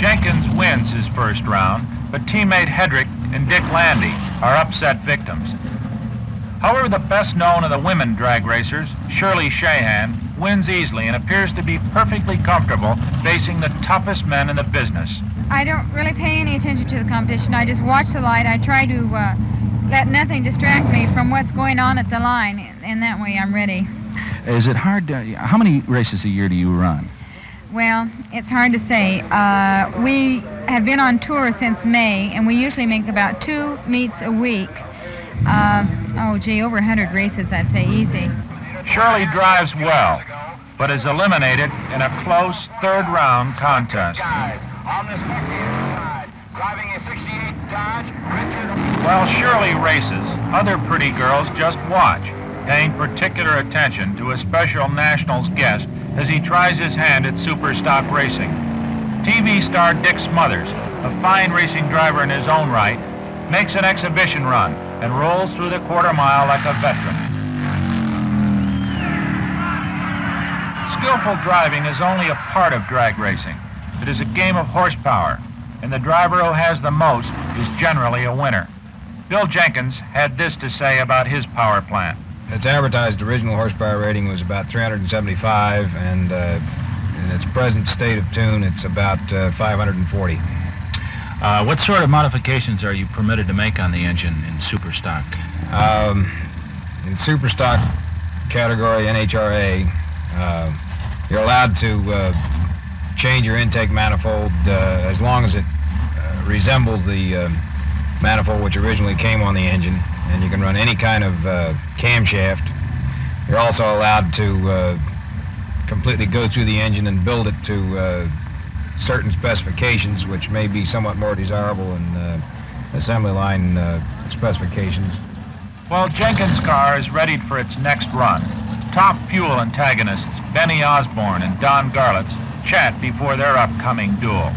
Jenkins wins his first round, but teammate Hedrick and Dick Landy are upset victims. However, the best known of the women drag racers, Shirley Shahan, wins easily and appears to be perfectly comfortable facing the toughest men in the business. I don't really pay any attention to the competition. I just watch the light. I try to let nothing distract me from what's going on at the line, and that way I'm ready. Is it hard to, how many races a year do you run? Well, it's hard to say. We have been on tour since May, and we usually make about 2 meets a week. Over 100 races, I'd say, easy. Shirley drives well, but is eliminated in a close third-round contest. While Shirley races, other pretty girls just watch, paying particular attention to a special Nationals guest as he tries his hand at super stock racing. TV star Dick Smothers, a fine racing driver in his own right, makes an exhibition run and rolls through the quarter mile like a veteran. Skillful driving is only a part of drag racing. It is a game of horsepower, and the driver who has the most is generally a winner. Bill Jenkins had this to say about his power plant. Its advertised original horsepower rating was about 375, and in its present state of tune, it's about 540. What sort of modifications are you permitted to make on the engine in super stock? In super stock category, NHRA, you're allowed to change your intake manifold as long as it resembles the manifold which originally came on the engine, and you can run any kind of camshaft. You're also allowed to completely go through the engine and build it to certain specifications, which may be somewhat more desirable in assembly line specifications. While Jenkins' car is readied for its next run, top fuel antagonists Benny Osborne and Don Garlitz chat before their upcoming duel.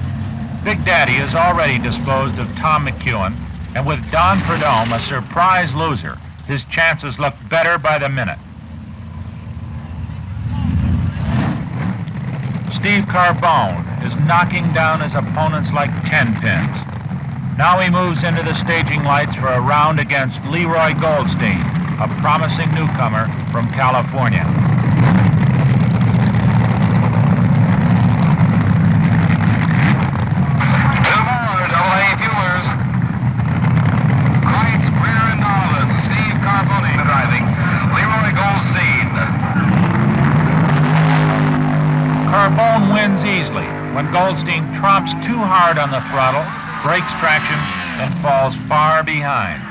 Big Daddy has already disposed of Tom McEwen, and with Don Prudhomme a surprise loser, his chances look better by the minute. Steve Carbone is knocking down his opponents like 10 pins. Now he moves into the staging lights for a round against Leroy Goldstein, a promising newcomer from California. Carbone wins easily when Goldstein tromps too hard on the throttle, breaks traction, and falls far behind.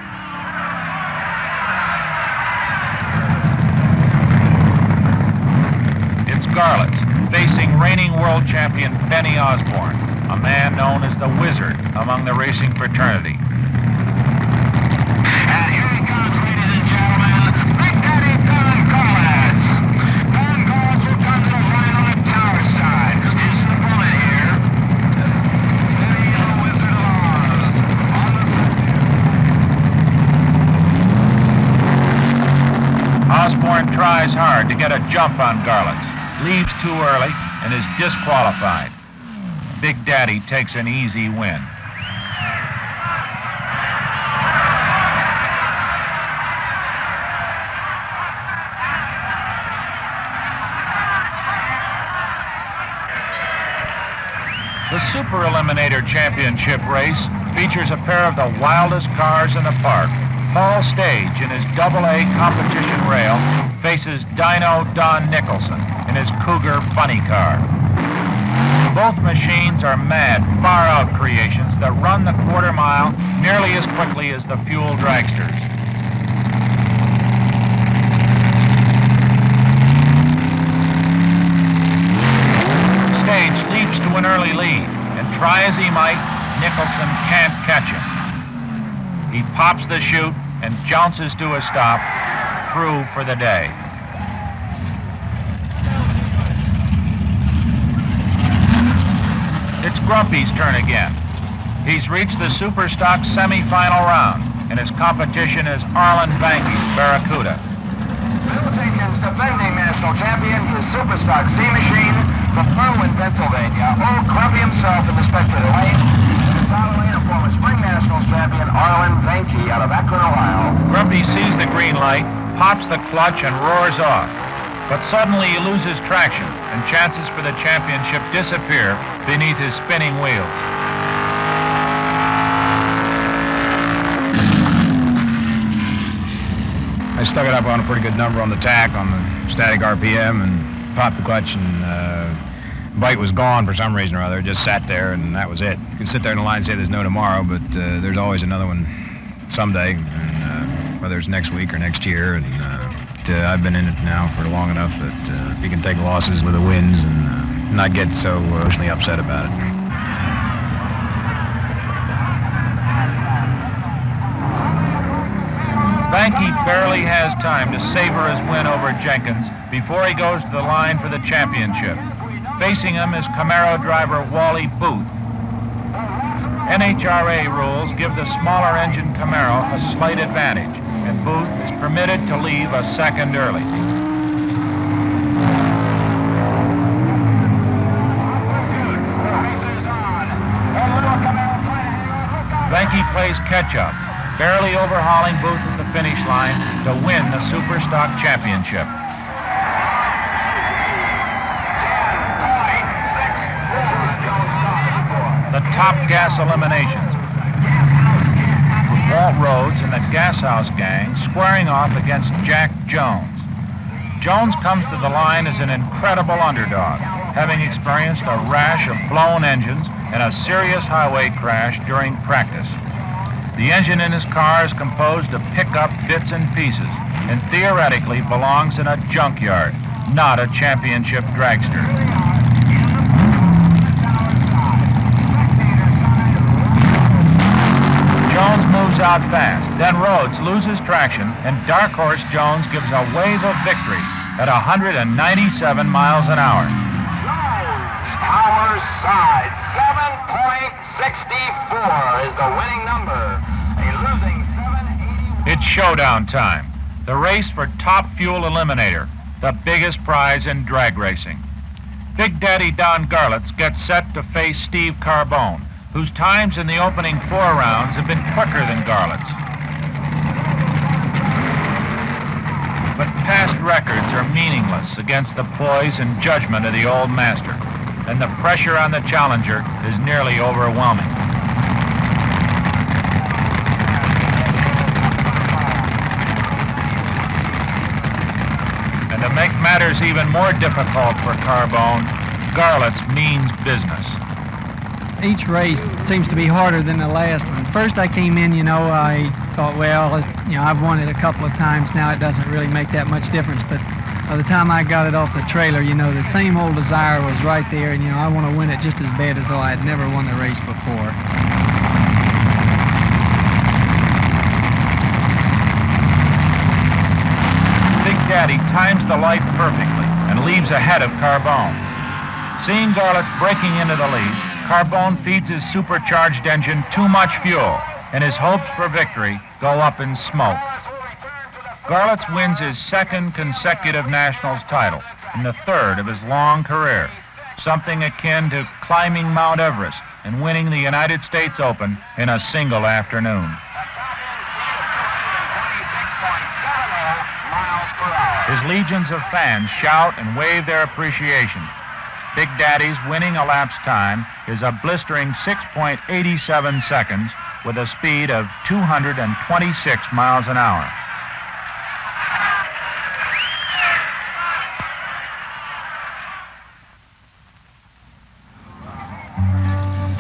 It's Garlitz facing reigning world champion Benny Osborne, a man known as the Wizard among the racing fraternity. And here he comes, ladies and gentlemen, Big Daddy Don Garlitz. Don Garlitz will come to the line on the tower side. He's the bullet here. Benny, the Wizard of Oz. Osborne tries hard to get a jump on Garlitz, leaves too early, and is disqualified. Big Daddy takes an easy win. The Super Eliminator Championship race features a pair of the wildest cars in the park. Paul Stage in his AA competition rail faces Dino Don Nicholson in his Cougar funny car. Both machines are mad, far-out creations that run the quarter mile nearly as quickly as the fuel dragsters. Stage leaps to an early lead, and try as he might, Nicholson can't catch him. He pops the chute and jounces to a stop, through for the day. It's Grumpy's turn again. He's reached the Super Stock semi-final round, and his competition is Arlen Vanke's Barracuda. Bill Jenkins, defending national champion, his Super Stock C machine from Berwyn, Pennsylvania. Old Grumpy himself in the spectator. light, pops the clutch, and roars off. But suddenly he loses traction, and chances for the championship disappear beneath his spinning wheels. I stuck it up on a pretty good number on the tack on the static RPM and popped the clutch, and bite was gone for some reason or other. It just sat there, and that was it. You can sit there in the line and say there's no tomorrow, but there's always another one someday, and whether it's next week or next year. And I've been in it now for long enough that you can take losses with the wins and not get so emotionally upset about it. Banky barely has time to savor his win over Jenkins before he goes to the line for the championship. Facing him is Camaro driver Wally Booth. NHRA rules give the smaller engine Camaro a slight advantage, and Booth is permitted to leave a second early. Banky plays catch-up, barely overhauling Booth at the finish line to win the Superstock Championship. The top gas eliminations, with Walt Rhodes and the Gas House Gang squaring off against Jack Jones. Jones comes to the line as an incredible underdog, having experienced a rash of blown engines and a serious highway crash during practice. The engine in his car is composed of pickup bits and pieces, and theoretically belongs in a junkyard, not a championship dragster. Jones moves out fast, then Rhodes loses traction, and Dark Horse Jones gives a wave of victory at 197 miles an hour. Our side, 7.64 is the winning number. A losing 781. It's showdown time. The race for Top Fuel Eliminator, the biggest prize in drag racing. Big Daddy Don Garlitz gets set to face Steve Carbone, whose times in the opening 4 rounds have been quicker than Garlitt's. But past records are meaningless against the poise and judgment of the old master, and the pressure on the challenger is nearly overwhelming. And to make matters even more difficult for Carbone, Garlitz means business. Each race seems to be harder than the last one. First I came in, I thought, well, I've won it a couple of times now. It doesn't really make that much difference. But by the time I got it off the trailer, the same old desire was right there. And, I want to win it just as bad as though I had never won the race before. Big Daddy times the light perfectly and leaves ahead of Carbone. Seeing Garlitz breaking into the lead, Carbone feeds his supercharged engine too much fuel, and his hopes for victory go up in smoke. Garlitz wins his 2nd consecutive Nationals title and the 3rd of his long career, something akin to climbing Mount Everest and winning the United States Open in a single afternoon. His legions of fans shout and wave their appreciation. Big Daddy's winning elapsed time is a blistering 6.87 seconds with a speed of 226 miles an hour.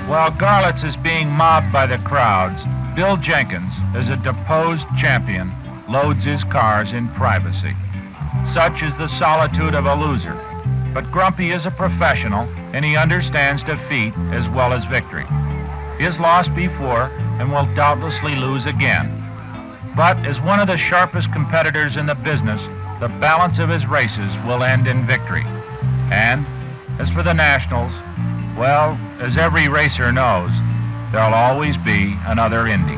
While Garlitz is being mobbed by the crowds, Bill Jenkins, as a deposed champion, loads his cars in privacy. Such is the solitude of a loser. But Grumpy is a professional, and he understands defeat as well as victory. He has lost before and will doubtlessly lose again. But as one of the sharpest competitors in the business, the balance of his races will end in victory. And as for the Nationals, well, as every racer knows, there'll always be another Indy.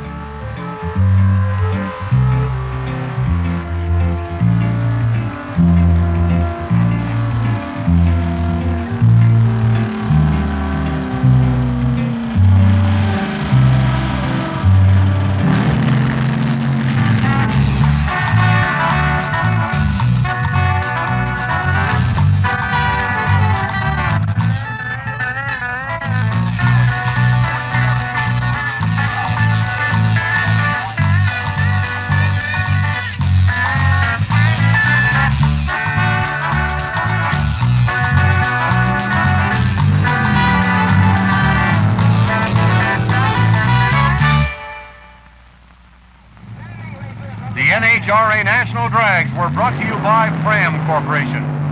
NHRA National Drags were brought to you by Fram Corporation.